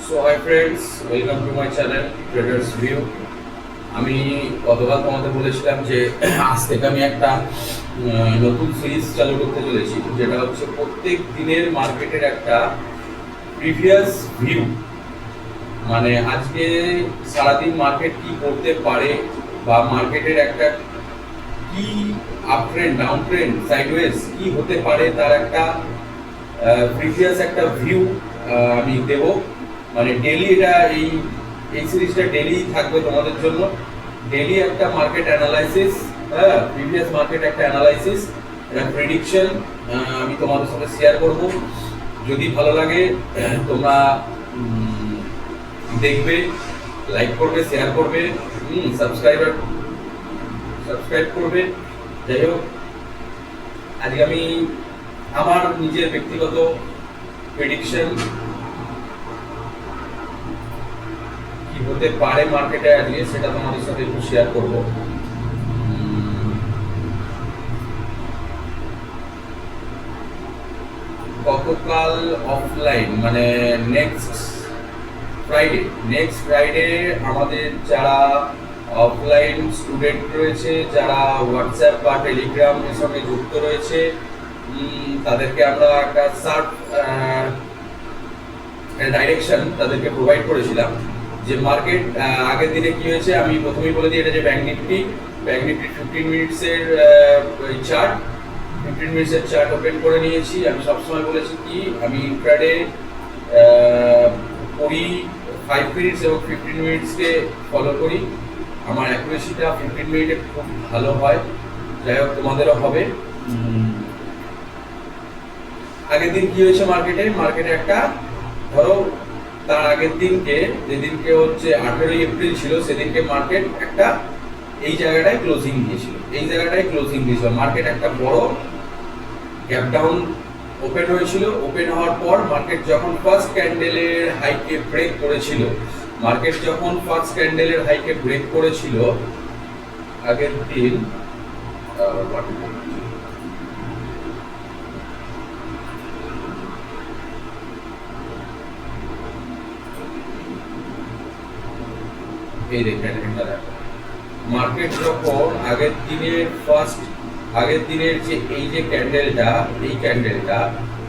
So hi friends, welcome to my channel traders view. আমি গতকাল তোমাদের বলেছিলাম যে আজ থেকে আমি একটা নতুন সিরিজ চালু করতে চলেছি, যেটা হচ্ছে প্রত্যেক দিনের মার্কেটের একটা প্রিভিয়াস ভিউ। মানে আজকে সারাদিন মার্কেট কি করতে পারে বা মার্কেটের একটা কি up trend, down trend, sideways কি হতে পারে তার একটা প্রিভিয়াস একটা ভিউ আমি দেব। মানে ডেলি এটা এই সিরিজটা ডেলি থাকবে তোমাদের জন্য। ডেলি একটা মার্কেট অ্যানালাইসিস, প্রিভিয়াস মার্কেট একটা অ্যানালাইসিস, একটা প্রেডিকশন আমি তোমাদের সাথে শেয়ার করব। যদি ভালো লাগে তোমরা দেখবে, লাইক করবে, শেয়ার করবে, সাবস্ক্রাইব করবে। যাই হোক, আজকে আমি আমার নিজের ব্যক্তিগত প্রেডিকশন কি হতে পারে মার্কেটে আজকে, সেটা তোমাদের সাথে একটু শেয়ার করব। গতকাল অফলাইন মানে নেক্সট ফ্রাইডে আমাদের যারা অফলাইন স্টুডেন্ট রয়েছে, যারা হোয়াটসঅ্যাপ বা টেলিগ্রামের সঙ্গে যুক্ত রয়েছে, তাদেরকে আমরা একটা সার্ট ডাইরেকশন তাদেরকে প্রোভাইড করেছিলাম যে মার্কেট আগের দিনে কি হয়েছে। আমি প্রথমেই বলে দিই, এটা যে ব্যাংক নিফটি 15 মিনিটসের চার্ট, 15 মিনিটসের চার্ট ওপেন করে নিয়েছি। আমি সবসময় বলেছি কি আমি ইন্ট্রাডে করি 5 মিনিটস এবং 15 মিনিটসকে ফলো করি। আমার অ্যাকুরেসিটা 15 মিনিটে খুব ভালো হয়। যাই হোক, তোমাদেরও হবে। আগের দিন কি হয়েছে মার্কেটে একটা, ধরো তার আগের দিনকে, যেদিনকে হচ্ছে 18 এপ্রিল ছিল, সেদিনকে মার্কেট একটা এই জায়গাটায় ক্লোজিং দিয়েছিল। মার্কেট একটা বড় গ্যাপ ডাউন ওপেন হয়েছিল। ওপেন হওয়ার পর মার্কেট যখন ফার্স্ট ক্যান্ডেলের হাইকে ব্রেক করেছিল, আগের দিন এই দেখেন, মার্কেট যখন আগের দিনের যে এই যে ক্যান্ডেলটা,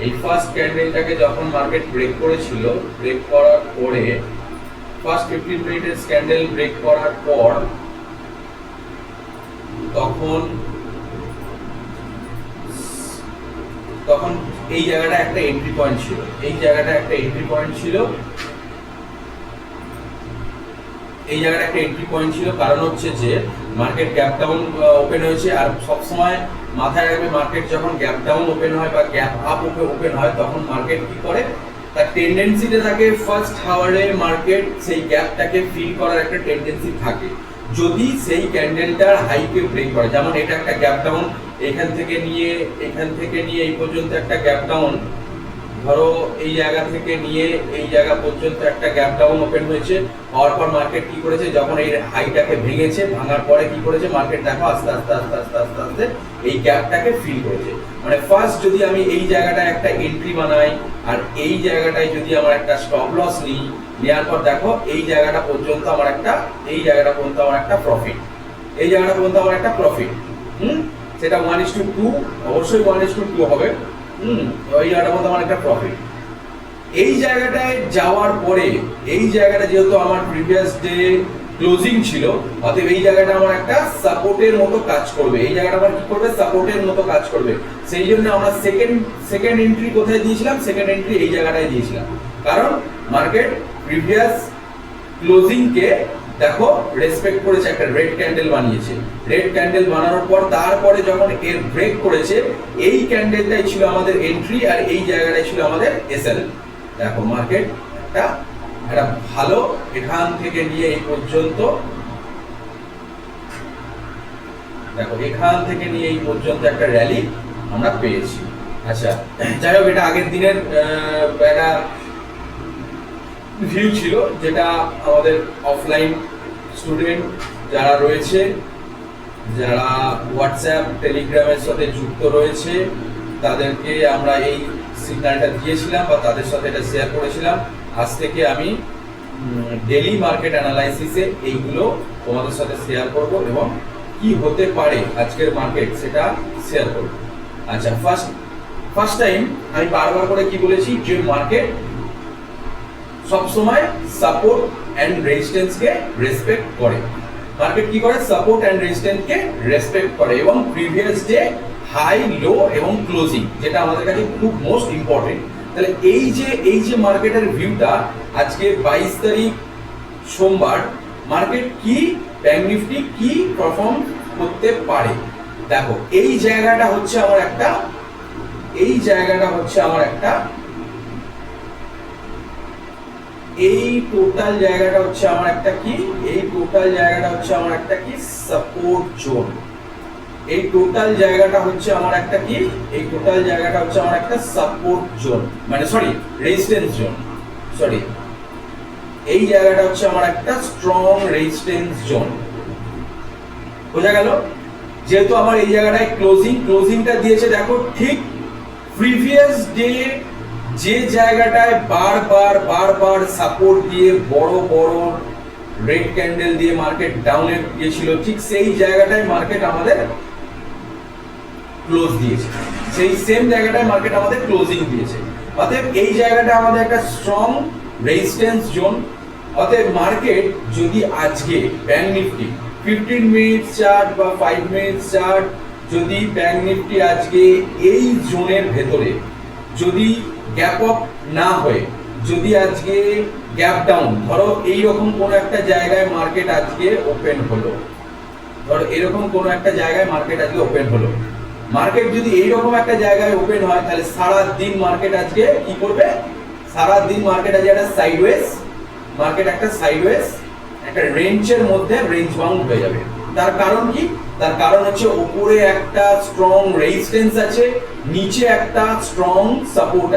এই ফার্স্ট ক্যান্ডেলটাকে যখন মার্কেট ব্রেক করেছিল, ব্রেক করার পরে ফার্স্ট 15 মিনিটের ক্যান্ডেল ব্রেক করার পর তখন এই জায়গাটা একটা এন্ট্রি পয়েন্ট ছিল। কারণ হচ্ছে যে মার্কেট গ্যাপ ডাউন ওপেন হয়েছে। আর সবসময় মাথায় রাখবে, মার্কেট যখন গ্যাপ ডাউন ওপেন হয় বা গ্যাপ আপ ওপেন হয়, তখন মার্কেট কি করে, তার টেন্ডেন্সিতে থাকে ফার্স্ট হাওয়ারে মার্কেট সেই গ্যাপটাকে ফিল করার একটা টেন্ডেন্সি থাকে। যদি সেই ক্যান্ডেলটার হাইকে ব্রেক করে, যেমন এটা একটা গ্যাপ ডাউন, এখান থেকে নিয়ে এই পর্যন্ত একটা গ্যাপ ডাউন, ধরো এই জায়গা থেকে নিয়ে এই জায়গা পর্যন্ত একটা গ্যাপ ডাউন ওপেন হয়েছে। হওয়ার পর মার্কেট কি করেছে, যখন এই হাইটাকে ভেঙেছে, ভাঙার পরে কি করেছে মার্কেট, দেখো আস্তে আস্তে এই গ্যাপটাকে ফিল করেছে। মানে ফার্স্ট যদি আমি এই জায়গাটায় একটা এন্ট্রি বানাই, আর এই জায়গাটায় যদি আমার একটা স্টপ লস নিই, নেওয়ার পর দেখো এই জায়গাটা পর্যন্ত আমার একটা প্রফিট, সেটা 1:2, অবশ্যই 1:2 হবে। ওই জায়গাটার মধ্যে আমার একটা প্রফিট। এই জায়গাটায় যাওয়ার পরে, এই জায়গাটা যেহেতু আমার প্রিভিয়াস ডে ক্লোজিং ছিল, অতএব এই জায়গাটা আমার একটা সাপোর্টের মতো কাজ করবে। সেই জন্য আমরা সেকেন্ড এন্ট্রি কোথায় দিয়েছিলাম, এই জায়গাটায় দিয়েছিলাম। কারণ মার্কেট প্রিভিয়াস ক্লোজিংকে দেখো রেসপেক্ট করেছে, একটা রেড ক্যান্ডেল বানিয়েছে। রেড ক্যান্ডেল বানানোর পর তারপরে যখন এর ব্রেক করেছে, এই ক্যান্ডেলটাই ছিল আমাদের এন্ট্রি, আর এই জায়গাটাই ছিল আমাদের এসএল। দেখো মার্কেট একটা ভালো, এখান থেকে নিয়ে এই পর্যন্ত, একটা র্যালি আমরা পেয়েছি। আচ্ছা, যাই হোক, এটা আগের দিনের একটা ভিউ ছিল, যেটা আমাদের অফলাইন স্টুডেন্ট যারা রয়েছে, যারা হোয়াটসঅ্যাপ টেলিগ্রামের সাথে যুক্ত রয়েছে, তাদেরকে আমরা এই সিগন্যালটা দিয়েছিলাম বা তাদের সাথে এটা শেয়ার করেছিলাম আজ থেকে আমি ডেলি মার্কেট অ্যানালাইসিসে এইগুলো তোমাদের সাথে শেয়ার করব এবং কি হতে পারে আজকের মার্কেট সেটা শেয়ার করব। আচ্ছা, ফার্স্ট টাইম আমি বারবার করে কি বলেছি যে মার্কেট সবসময় সাপোর্ট অ্যান্ড রেজিস্ট্যান্সকে রেসপেক্ট করে। মার্কেট কি করে? সাপোর্ট অ্যান্ড রেজিস্ট্যান্সকে রেসপেক্ট করে এবং প্রিভিয়াস ডে হাই, লো এবং ক্লোজিং, যেটা আমাদের কাছে খুব মোস্ট ইম্পর্টেন্ট। তাহলে এই যে মার্কেটের ভিউটা আজকে 22 তারিখ সোমবার, মার্কেট কি, ব্যাংক নিফটি কি পারফর্ম করতে পারে। দেখো এই জায়গাটা হচ্ছে আমার একটা এই টোটাল জায়গাটা হচ্ছে আমার একটা কি সাপোর্ট জোন। এই টোটাল জায়গাটা হচ্ছে আমার একটা সাপোর্ট জোন, মানে রেজিস্ট্যান্স জোন। এই জায়গাটা হচ্ছে আমার একটা স্ট্রং রেজিস্ট্যান্স জোন। বোঝা গেল? যেহেতু আমার এই জায়গাটায় ক্লোজিংটা দিয়েছে, দেখো ঠিক প্রিভিয়াস ডে যে জায়গাটায় বারবার সাপোর্ট দিয়ে বড় রেড ক্যান্ডেল দিয়ে মার্কেট ডাউনে গিয়েছিল, ঠিক সেই জায়গাটায় মার্কেট আমাদের ক্লোজ দিয়েছে, সেই সেম জায়গাটায় মার্কেট আমাদের ক্লোজিং দিয়েছে। অতএব এই জায়গাটা আমাদের একটা স্ট্রং রেজিস্ট্যান্স জোন। অতএব মার্কেট যদি আজকে ব্যাংক নিফটি 15 মিনিট চার্ট বা 5 মিনিট চার্ট, যদি ব্যাংক নিফটি আজকে এই জোনের ভেতরে যদি গ্যাপ আপ না হয়ে, যদি আজকে গ্যাপ ডাউন, ধরো এইরকম কোন একটা জায়গায় মার্কেট আজকে ওপেন হলো, মার্কেট যদি এইরকম একটা জায়গায় ওপেন হয়, তাহলে সারা দিন মার্কেট আজকে কি করবে? সারা দিন মার্কেট আজকে একটা সাইডওয়েজ একটা রেঞ্জের মধ্যে রেঞ্জ বাউন্ড হয়ে যাবে। তার কারণ কি? তার কারণ হচ্ছে উপরে একটা স্ট্রং রেজিস্ট্যান্স আছে, নিচে একটা স্ট্রং সাপোর্ট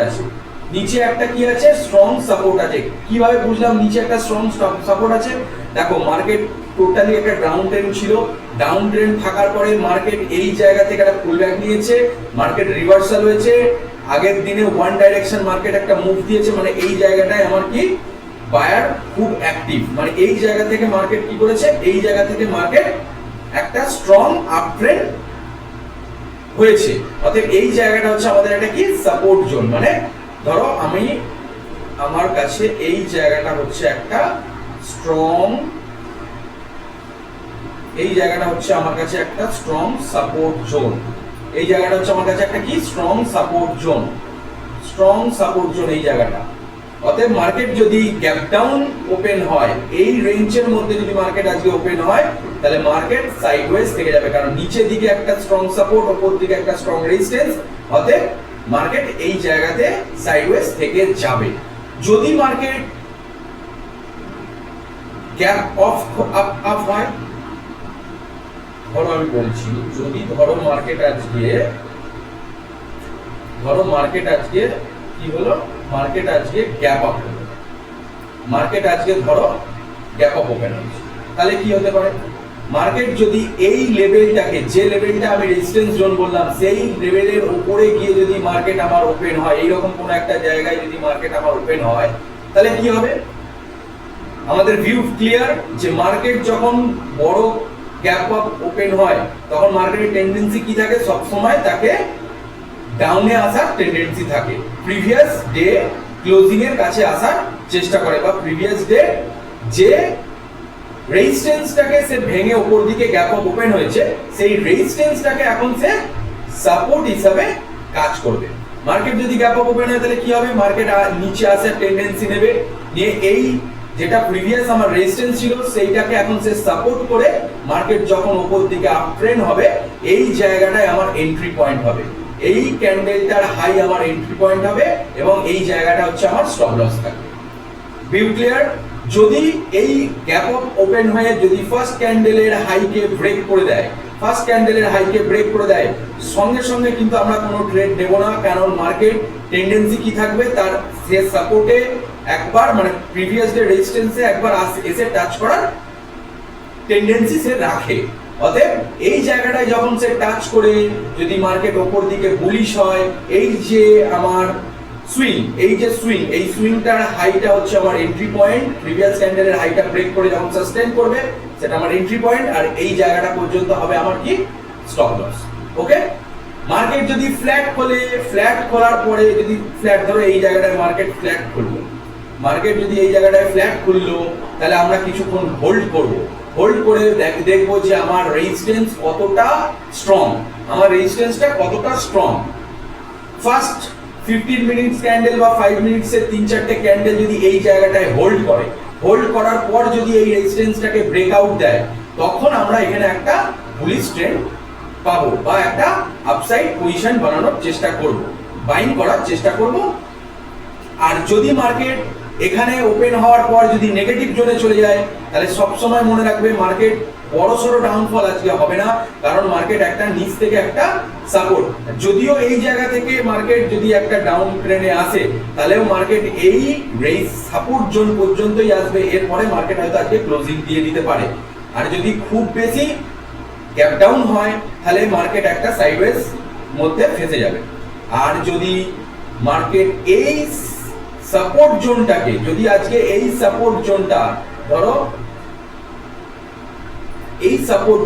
আছে। কিভাবে বুঝলাম নিচে একটা স্ট্রং সাপোর্ট আছে? দেখো মার্কেট টোটালি একটা ডাউন ট্রেন্ড ছিল, ডাউন ট্রেন্ড থাকার পরে মার্কেট এই জায়গা থেকে একটা পুলব্যাক নিয়েছে, মার্কেট রিভার্সাল হয়েছে, আগের দিনে ওয়ান ডাইরেকশন মার্কেট একটা মুভ দিয়েছে, মানে এই জায়গাটায় আমার কি বায়ার খুব অ্যাক্টিভ, মানে এই জায়গা থেকে মার্কেট কি করেছে? এই জায়গা থেকে মার্কেট একটা স্ট্রং আপ ট্রেন্ড হয়েছে। অতএব এই জায়গাটা হচ্ছে আমাদের একটা কি সাপোর্ট জোন। মানে ধরো আমার কাছে এই জায়গাটা হচ্ছে একটা স্ট্রং সাপোর্ট জোন। এই জায়গাটা হচ্ছে আমার কাছে একটা কি স্ট্রং সাপোর্ট জোন এই জায়গাটা। অতএব মার্কেট যদি গ্যাপ ডাউন ওপেন হয়, এই রেঞ্জের মধ্যে যদি মার্কেট আজকে ওপেন হয়, তাহলে মার্কেট সাইডওয়েজ থেকে যাবে, কারণ নিচের দিকে একটা স্ট্রং সাপোর্ট, উপর দিকে একটা স্ট্রং রেজিস্ট্যান্স। অতএব মার্কেট এই জায়গাতে সাইডওয়েজ থেকে যাবে। যদি মার্কেট গ্যাপ আপ হয়, ধরো আমি বলছি, যদি মার্কেট আজকে কি হলো? মার্কেট আজকে গ্যাপ আপ হলো, মার্কেট আজকে গ্যাপ আপ ওপেন হচ্ছে, তাহলে কি হতে পারে? মার্কেট যদি এই লেভেলটাকে, যে লেভেলটা আমি রেজিস্ট্যান্স জোন বললাম, সেই লেভেলের উপরে গিয়ে যদি মার্কেট আমার ওপেন হয়, এইরকম কোন একটা জায়গায় যদি মার্কেট আমার ওপেন হয়, তাহলে কি হবে? আমাদের ভিউ ক্লিয়ার যে মার্কেট যখন বড় গ্যাপ আপ ওপেন হয়, তখন মার্কেটের টেন্ডেন্সি কি থাকে? সব সময় তাকে ডাউনে আসার টেন্ডেন্সি থাকে, প্রিভিয়াস ডে ক্লোজিং এর কাছে আসার চেষ্টা করে, বা প্রিভিয়াস ডে যে রেজিস্ট্যান্সটাকে সে ভেঙে উপর দিকে গ্যাপ আপ ওপেন হয়েছে, সেই রেজিস্ট্যান্সটাকে এখন সে সাপোর্ট হিসাবে কাজ করবে। মার্কেট যদি গ্যাপ আপ ওপেন হয়, তাহলে কি হবে? মার্কেট নিচে আসার টেন্ডেন্সি নেবে, নিয়ে এই যেটা প্রিভিয়াস আমার রেজিস্ট্যান্স ছিল, সেইটাকে এখন সে সাপোর্ট করে মার্কেট যখন উপর দিকে আপ ট্রেন্ড হবে, এই জায়গাটায় আমার এন্ট্রি পয়েন্ট হবে, এই ক্যান্ডেলটার হাই আমার এন্ট্রি পয়েন্ট হবে, এবং এই জায়গাটা হচ্ছে আমার স্টপ লস থাকবে। View clear? যদি এই গ্যাপ আপ ওপেন হয়ে যদি ফার্স্ট ক্যান্ডেলের হাইকে ব্রেক করে দেয়, সঙ্গে সঙ্গে কিন্তু আমরা কোনো ট্রেড নেব না, কারণ মার্কেট টেন্ডেন্সি কি থাকবে? তার সে সাপোর্টে একবার, মানে প্রিভিয়াস ডে রেজিস্ট্যান্সে একবার এসে টাচ করার টেন্ডেন্সি সে রাখে। অতএব এই জায়গাটায় যখন সে টাচ করে যদি মার্কেট ওপর দিকে বুলিশ হয়, এই যে আমার সুইং, এই যে সুইং, এই সুইংটার হাইটা হচ্ছে আমার এন্ট্রি পয়েন্ট, প্রিভিয়াস ক্যান্ডেলের হাইটা ব্রেক করে যখন সাস্টেইন করবে সেটা আমার এন্ট্রি পয়েন্ট, আর এই জায়গাটা পর্যন্ত হবে আমার কি স্টপ লস। ওকে, মার্কেট যদি ফ্ল্যাট খোলে, ফ্ল্যাট খোলার পরে যদি ফ্ল্যাট, ধরো এই জায়গাটায় মার্কেট ফ্ল্যাট খুললো, মার্কেট যদি এই জায়গাটায় ফ্ল্যাট খুললো, তাহলে আমরা কিছুক্ষণ হোল্ড করব, হোল্ড করে দেখবো যে আমার রেজিস্ট্যান্স কতটা স্ট্রং, আমার রেজিস্ট্যান্সটা কতটা স্ট্রং। ফার্স্ট 15 মিনিটস ক্যান্ডেল বা 5 মিনিটসের 3-4টে ক্যান্ডেল যদি এই জায়গাটায় হোল্ড করে, হোল্ড করার পর যদি এই রেজিস্ট্যান্সটাকে ব্রেকআউট দেয়, তখন আমরা এখানে একটা বুলিশ ট্রেন্ড পাবো বা একটা আপসাইড পজিশন বানানোর চেষ্টা করব, বাইং করার চেষ্টা করব। আর যদি মার্কেট এখানে ওপেন হওয়ার পর যদি নেগেটিভ জোনে চলে যায়, তাহলে সবসময় মনে রাখবে মার্কেট বড়সড় ডাউনফল আজকে হবে না, কারণ মার্কেট একটা নিচ থেকে একটা সাপোর্ট, যদিও এই জায়গা থেকে মার্কেট যদি একটা ডাউন ট্রেন্ডে আসে, তাহলেও মার্কেট এই রেজ সাপোর্ট জোন পর্যন্তই আসবে, এরপরে মার্কেট হয়তো আজকে ক্লোজিং দিয়ে দিতে পারে। আর যদি খুব বেশি গ্যাপ ডাউন হয়, তাহলে মার্কেট একটা সাইডওয়েজ মধ্যে ফেসে যাবে। আর যদি মার্কেট এই সাপোর্ট জোনটাকে, যদি আজকে এই সাপোর্ট জোনটা, ধরো এই সাপোর্ট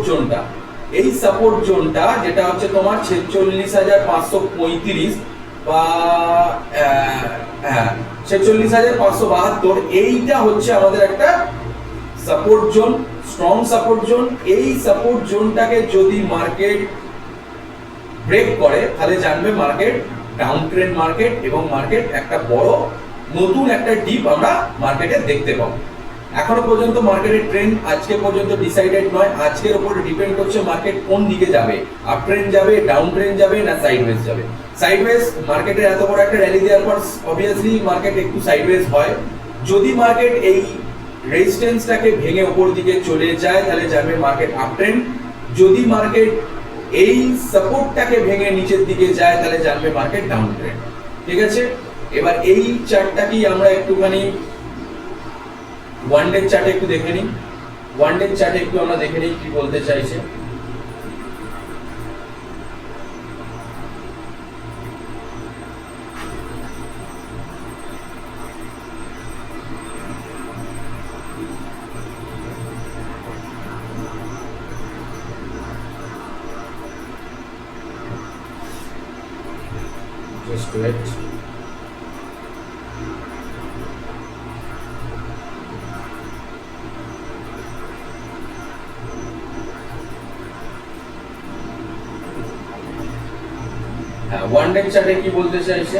জোনটা যেটা হচ্ছে তোমার 46,535 বা 46,572, এইটা হচ্ছে আমাদের একটা support zone, strong support zone. এই সাপোর্ট জোনটাকে যদি মার্কেট ব্রেক করে, তাহলে জানবে মার্কেট ডাউন ট্রেন্ড মার্কেট, এবং মার্কেট একটা বড় নতুন একটা ডিপ আমরা মার্কেটে দেখতে পাবো। এখনো পর্যন্ত মার্কেটের ট্রেন্ড আজকে পর্যন্ত ডিসাইডেড নয়, আজকের উপর ডিপেন্ড করছে মার্কেট কোন দিকে যাবে, আপ ট্রেন্ড যাবে, ডাউন ট্রেন্ড যাবে, না সাইডওয়েজ যাবে। সাইডওয়েজ, মার্কেটের এত বড় একটা র্যালি দেওয়ার পর অবভিয়াসলি মার্কেট একটু সাইডওয়েজ হয়। যদি মার্কেট এই রেজিস্ট্যান্সটাকে ভেঙে উপর দিকে চলে যায়, তাহলে যাবে মার্কেট আপ ট্রেন্ড। যদি মার্কেট এই সাপোর্টটাকে ভেঙে নিচের দিকে যায়, তাহলে জানবে মার্কেট ডাউন ট্রেন্ড। ঠিক আছে, এবার এই চার্টটাকেই আমরা একটুখানি ওয়ান ডে চার্টে একটু দেখে নিই। ওয়ান ডে চার্টে একটু আমরা দেখে নিই কি বলতে চাইছে। Just wait. ওয়ান ডে চার্টে কি বলতে চাইছে,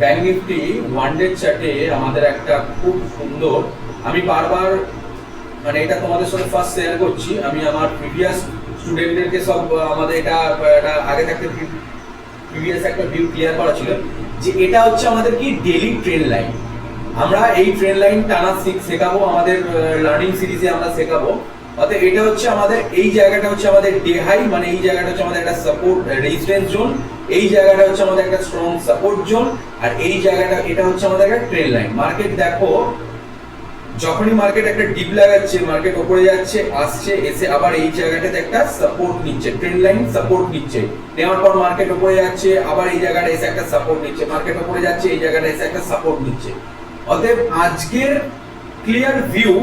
ব্যাংক নিফটি ওয়ান ডে চার্টে আমাদের একটা খুব সুন্দর, আমি বারবার মানে এটা তোমাদের সাথে ফার্স্ট শেয়ার করছি, আমি আমার প্রিভিয়াস স্টুডেন্টদেরকে সব আমাদের এটা আগে থাকতে প্রিভিয়াস একটা ভিউ ক্লিয়ার করা ছিল, যে এটা হচ্ছে আমাদের কি ডেইলি ট্রেন্ড লাইন। আমরা এই ট্রেন্ড লাইন টানা শেখাবো, আমাদের লার্নিং সিরিজে আমরা শেখাবো। অর্থাৎ এটা হচ্ছে আমাদের, এই জায়গাটা হচ্ছে আমাদের ডে হাই, মানে এই জায়গাটা হচ্ছে আমাদের একটা সাপোর্ট রেজিস্ট্যান্স জোন, এই জায়গাটা হচ্ছে আমাদের একটা স্ট্রং সাপোর্ট জোন, আর এই জায়গাটা এটা হচ্ছে আমাদের একটা ট্রেন্ড লাইন। মার্কেট দেখো যখনই মার্কেট একটা ডিপ লাগাচ্ছে, মার্কেট উপরে যাচ্ছে, আসছে, এসে আবার এই জায়গাটাতে একটা সাপোর্ট নিচ্ছে, ট্রেন্ড লাইন সাপোর্ট নিচ্ছে, নেওয়ার পর মার্কেট উপরে যাচ্ছে, আবার এই জায়গাটা এসে একটা সাপোর্ট নিচ্ছে, মার্কেট উপরে যাচ্ছে, এই জায়গাটা এসে একটা সাপোর্ট নিচ্ছে। অতএব আজকের ক্লিয়ার ভিউ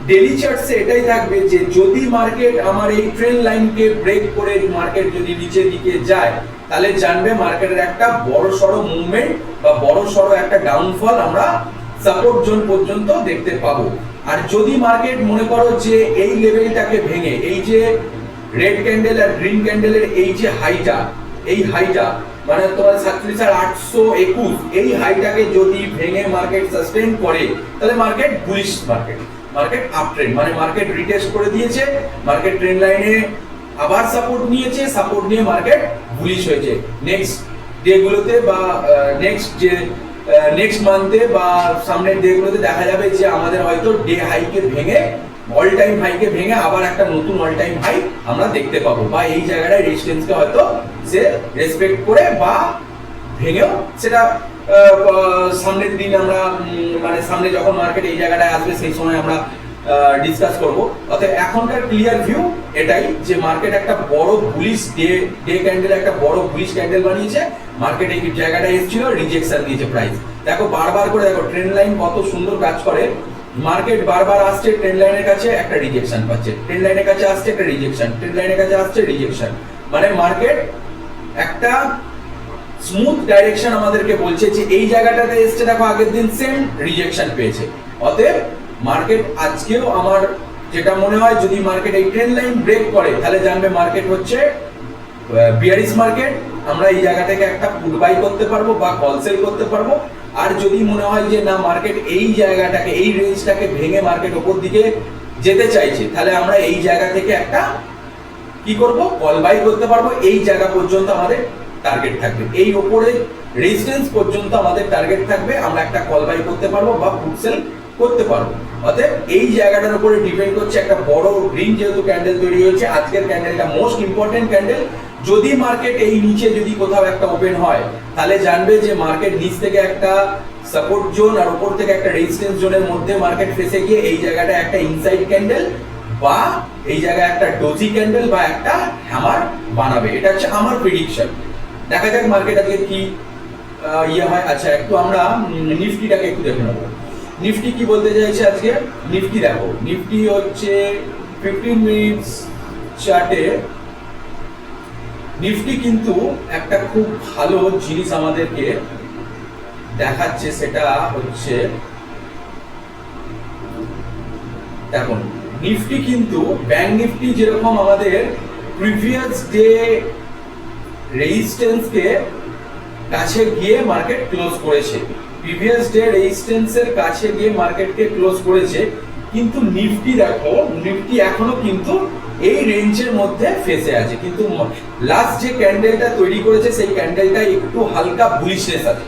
ডেইলি চার্টসে এটাই থাকবে যে যদি মার্কেট আমার এই ট্রেন্ড লাইনকে ব্রেক করে মার্কেট যদি নিচের দিকে যায়, তাহলে জানবে মার্কেটের একটা বড় সড়ো মুভমেন্ট বা বড় সড়ো একটা ডাউনফল আমরা সাপোর্ট জোন পর্যন্ত দেখতে পাবো। আর যদি মার্কেট মনে করো যে এই লেভেলটাকে ভেঙে, এই যে রেড ক্যান্ডেল আর গ্রিন ক্যান্ডেলের এই যে হাইটা, এই হাইটা মানে তোমার 47,821, এই হাইটাকে যদি ভেঙে মার্কেট সাস্টেইন করে, তাহলে market bullish, market up trend, মানে মার্কেট রিটেস্ট করে দিয়েছে, মার্কেট ট্রেন্ড লাইনে আবার সাপোর্ট নিয়েছে, সাপোর্ট নিয়ে মার্কেট বুলিশ হয়েছে। নেক্সট ডে গুলোতে বা নেক্সট মান্থে বা সামনের ডে গুলোতে দেখা যাবে যে আমাদের হয়তো ডে হাইকে ভেঙে, অল টাইম হাইকে ভেঙে আবার একটা নতুন অল টাইম হাই আমরা দেখতে পাবো, বা এই জায়গাটায় রেজিস্ট্যান্সকে হয়তো সে রেসপেক্ট করে বা ভেঙেও সেটা সামনের দিন আমরা মানে সামনে যখন মার্কেট এই জায়গাটায় আসবে সেই সময় আমরা ডিসকাস করব। অর্থাৎ এখনকার ক্লিয়ার ভিউ এটাই যে মার্কেট একটা বড় বুলিশ ডে ক্যান্ডেল, একটা বড় বুলিশ ক্যান্ডেল বানিয়েছে, মার্কেট এই জায়গাটা এসেছিল, রিজেকশন দিয়েছে প্রাইস। দেখো বারবার করে দেখো ট্রেন্ড লাইন কত সুন্দর কাজ করে, মার্কেট বারবার আসছে ট্রেন্ড লাইনের কাছে, একটা রিজেকশন পাচ্ছে, ট্রেন্ড লাইনের কাছে আসছে একটা রিজেকশন, ট্রেন্ড লাইনের কাছে আসছে রিজেকশন, মানে মার্কেট একটা স্মুথ ডাইরেকশন আমাদেরকে বলছে যে এই জায়গাটাতে এসছে, দেখো আগের দিন সেম রিজেকশন পেয়েছে। অতএব মার্কেট আজকেও আমার যেটা মনে হয়, যদি মার্কেট এই ট্রেন্ড লাইন ব্রেক করে তাহলে জানবে মার্কেট হচ্ছে বিয়ারিশ মার্কেট, আমরা এই জায়গা থেকে একটা পুট বাই করতে পারবো বা কল সেল করতে পারবো। আর যদি মনে হয় যে না মার্কেট এই জায়গাটাকে, এই রেঞ্জটাকে ভেঙে মার্কেট ওপর দিকে যেতে চাইছে, তাহলে আমরা এই জায়গা থেকে একটা কি করব, কল বাই করতে পারবো। এই জায়গা পর্যন্ত আমাদের টার্গেট থাকবে, এই ওপরে রেজিস্ট্যান্স পর্যন্ত আমাদের টার্গেট থাকবে, আমরা একটা কল বাই করতে পারবো বা পুট সেল করতে পারবো। অতএব এই জায়গাটার উপরে ডিপেন্ড করছে, একটা বড় গ্রিন যেহেতু ক্যান্ডেল তৈরি হয়েছে, আজকের ক্যান্ডেলটা মোস্ট ইম্পর্টেন্ট ক্যান্ডেল। যদি মার্কেট এই নিচে যদি কোথাও একটা ওপেন হয়, তাহলে জানবে যে মার্কেট নিচ থেকে একটা সাপোর্ট জোন আর উপর থেকে একটা রেজিস্ট্যান্স জোনের মধ্যে মার্কেট ফেসে গিয়ে এই জায়গাটা একটা ইনসাইড ক্যান্ডেল বা এই জায়গায় একটা ডোজি ক্যান্ডেল বা একটা হ্যামার বানাবে। এটা হচ্ছে আমার প্রেডিকশন। দেখা যাক মার্কেট আজকে কি ইয়ে হয়। আচ্ছা, একটু আমরা নিফটিটাকে একটু দেখে নেবো। নিফটি কি বলতে চাইছে আজকে? নিফটি দেখো, নিফটি হচ্ছে 15 মিনিটস চার্টে নিফটি কিন্তু একটা খুব ভালো জিনিস আমাদেরকে দেখাচ্ছে, সেটা হচ্ছে দেখুন নিফটি কিন্তু ব্যাংক নিফটি যেরকম আমাদের প্রিভিয়াস ডে রেজিস্ট্যান্সকে কাছে গিয়ে মার্কেট ক্লোজ করেছে, প্রিভিয়াস ডে রেজিস্ট্যান্সের কাছে গিয়ে মার্কেটকে ক্লোজ করেছে, কিন্তু নিফটি দেখো, নিফটি এখনো কিন্তু এই রেঞ্জের মধ্যে ফেসে আছে। কিন্তু লাস্ট যে ক্যান্ডেলটা তৈরি করেছে সেই ক্যান্ডেলটা একটু হালকা বুলিশনেস আছে,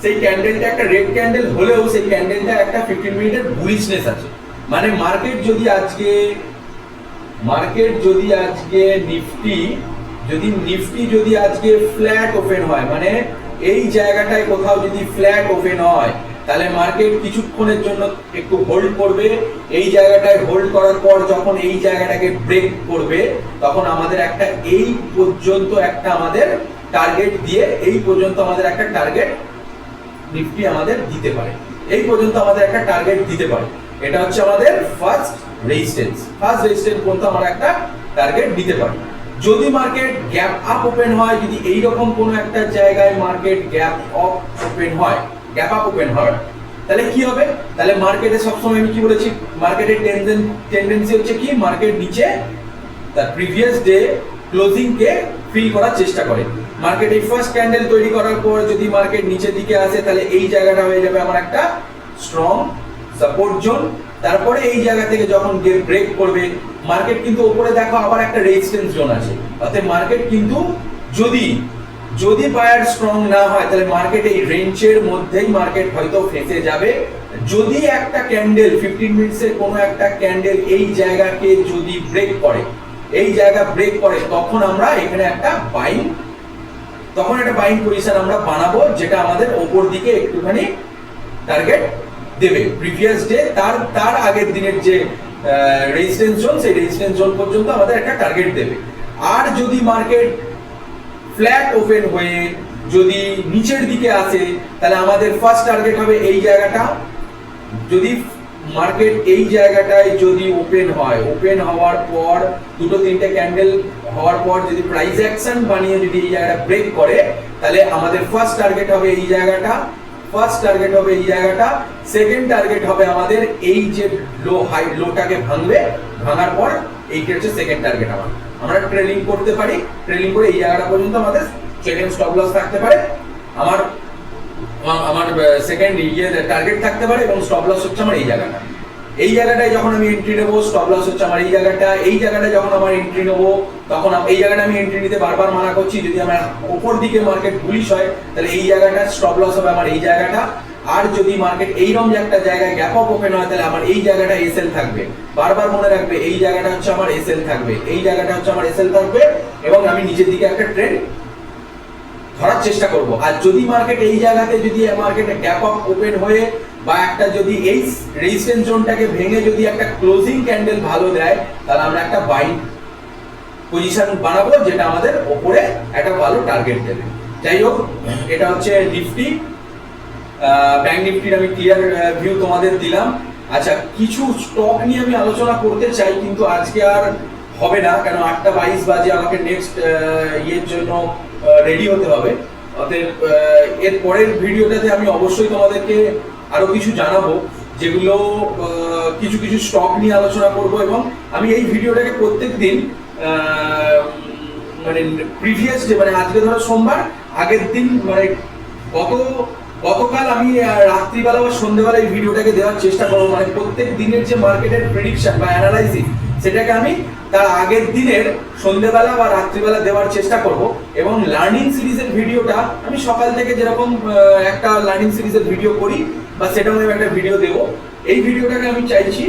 সেই ক্যান্ডেলটা একটা রেড ক্যান্ডেল হলেও সেই ক্যান্ডেলটা একটা 15 মিনিটের বুলিশনেস আছে। মানে মার্কেট যদি আজকে নিফটি যদি আজকে ফ্ল্যাট ওপেন হয়, মানে এই জায়গাটায় কোথাও যদি ফ্ল্যাট ওপেন হয়, তাহলে মার্কেট কিছুক্ষণের জন্য একটু হোল্ড করবে। এই জায়গাটায় হোল্ড করার পর যখন এই জায়গাটাকে ব্রেক করবে, তখন আমাদের একটা এই পর্যন্ত একটা আমাদের টার্গেট দিয়ে, এই পর্যন্ত আমাদের একটা টার্গেট নিফটি আমাদের দিতে পারে, এই পর্যন্ত আমাদের একটা টার্গেট দিতে পারে। এটা হচ্ছে আমাদের ফার্স্ট রেজিস্ট্যান্স পর্যন্ত আমরা একটা টার্গেট দিতে পারি। যদি মার্কেট গ্যাপ আপ ওপেন হয়, যদি এইরকম কোনো একটা জায়গায় মার্কেট গ্যাপ আপ ওপেন হয়, তাহলে কি হবে? তাহলে মার্কেটে সবসময় আমি কি বলেছি, মার্কেটের টেন্ডেন্সি হচ্ছে কি, মার্কেট নিচে তার প্রিভিয়াস ডে ক্লোজিং কে ফিল করার চেষ্টা করে। মার্কেট এই ফার্স্ট ক্যান্ডেল তৈরি করার পর যদি মার্কেট নিচের দিকে আসে, তাহলে এই জায়গাটা হয়ে যাবে আমার একটা স্ট্রং সাপোর্ট জোন। তারপরে এই জায়গা থেকে যখন ব্রেক করবে, মার্কেট কিন্তু উপরে দেখো আবার একটা রেজিস্ট্যান্স জোন আছে। অর্থাৎ মার্কেট কিন্তু যদি বায়ার স্ট্রং না হয়, তাহলে মার্কেট এই রেঞ্জের মধ্যেই মার্কেট হয়তো ফেসে যাবে। যদি একটা ক্যান্ডেল 15 মিনিটসের কোনো একটা ক্যান্ডেল এই জায়গাকে যদি ব্রেক করে, তখন আমরা এখানে একটা বাইং পজিশন আমরা বানাবো, যেটা আমাদের ওপর দিকে একটুখানি টার্গেট দেবে। প্রিভিয়াস ডে তার আগের দিনের যে রেজিস্ট্যান্স জোন, সেই রেজিস্ট্যান্স জোন পর্যন্ত আমাদের একটা টার্গেট দেবে। আর যদি মার্কেট ফ্ল্যাট ওপেন হয়ে যদি নিচের দিকে আসে, তাহলে আমাদের ফার্স্ট টার্গেট হবে এই জায়গাটা। যদি মার্কেট এই জায়গাটায় যদি ওপেন হওয়ার পর 2-3টে ক্যান্ডেল হওয়ার পর যদি প্রাইস অ্যাকশন বানিয়ে যদি এই জায়গাটা ব্রেক করে, তাহলে আমাদের ফার্স্ট টার্গেট হবে এই জায়গাটা, সেকেন্ড টার্গেট হবে আমাদের এই যে লোটাকে ভাঙার পর এইটা হচ্ছে সেকেন্ড টার্গেট। আমরা ট্রেলিং করতে পারি, ট্রেলিং করে এই জায়গাটা পর্যন্ত আমাদের সেকেন্ড স্টপ লস থাকতে পারে, আমার সেকেন্ড টার্গেট থাকতে পারে, এবং স্টপ লস হচ্ছে আমার এই জায়গাটায় যখন আমি এন্ট্রি নেবো, স্টপ লস হচ্ছে আমার এই জায়গাটায় যখন আমার এন্ট্রি নেবো, তখন এই জায়গাটা আমি এন্ট্রি নিতে বারবার মানা করছি। যদি আমার উপর দিকে মার্কেট বুলিশ হয়, তাহলে এই জায়গাটা স্টপ লস হবে আমার এই জায়গাটা। আর যদি মার্কেট এইরকম যে একটা জায়গায় গ্যাপ আপ ওপেন হয়, তাহলে আমার এই জায়গাটা এসএল থাকবে। বারবার মনে রাখবে, এই জায়গাটা হচ্ছে আমার এসএল থাকবে, এবং আমি নিচের দিকে একটা ট্রেন্ড ধরার চেষ্টা করব। আর যদি মার্কেট এই জায়গাতে যদি মার্কেটে গ্যাপ আপ ওপেন হয়ে বা একটা যদি এই রেজিস্ট্যান্স জোনটাকে ভেঙে যদি একটা ক্লোজিং ক্যান্ডেল ভালো দেয়, তাহলে আমরা একটা বাইং পজিশন বানাবো, যেটা আমাদের ওপরে একটা ভালো টার্গেট দেবে। যাই হোক, এটা হচ্ছে নিফটি, ব্যাংক নিফটির আমি ক্লিয়ার ভিউ তোমাদের দিলাম। আচ্ছা, কিছু স্টক নিয়ে আমি আলোচনা করতে চাই, কিন্তু আজকে আর হবে না, কারণ 8:22 বাজে, আমাকে নেক্সট ইয়ের জন্য রেডি হতে হবে। অতএব এর পরের ভিডিওটাতে আমি অবশ্যই তোমাদেরকে আরো কিছু জানাবো, যেগুলো কিছু কিছু স্টক নিয়ে আলোচনা করব। এবং আমি এই ভিডিওটাকে প্রত্যেক দিন মানে প্রিভিয়াস ডে, মানে আজকে ধরো সোমবার, আগের দিন মানে গতকাল আমি রাত্রিবেলা বা সন্ধ্যেবেলা এই ভিডিওটাকে দেওয়ার চেষ্টা করবো। মানে প্রত্যেক দিনের যে মার্কেটের প্রেডিকশন বা অ্যানালাইসিস, সেটাকে আমি তার আগের দিনের সন্ধ্যেবেলা বা রাত্রিবেলা দেওয়ার চেষ্টা করব। এবং লার্নিং সিরিজের ভিডিওটা আমি সকাল থেকে যেরকম একটা লার্নিং সিরিজের ভিডিও করি, বা সেটাও আমি একটা ভিডিও দেবো। এই ভিডিওটাকে আমি চাইছি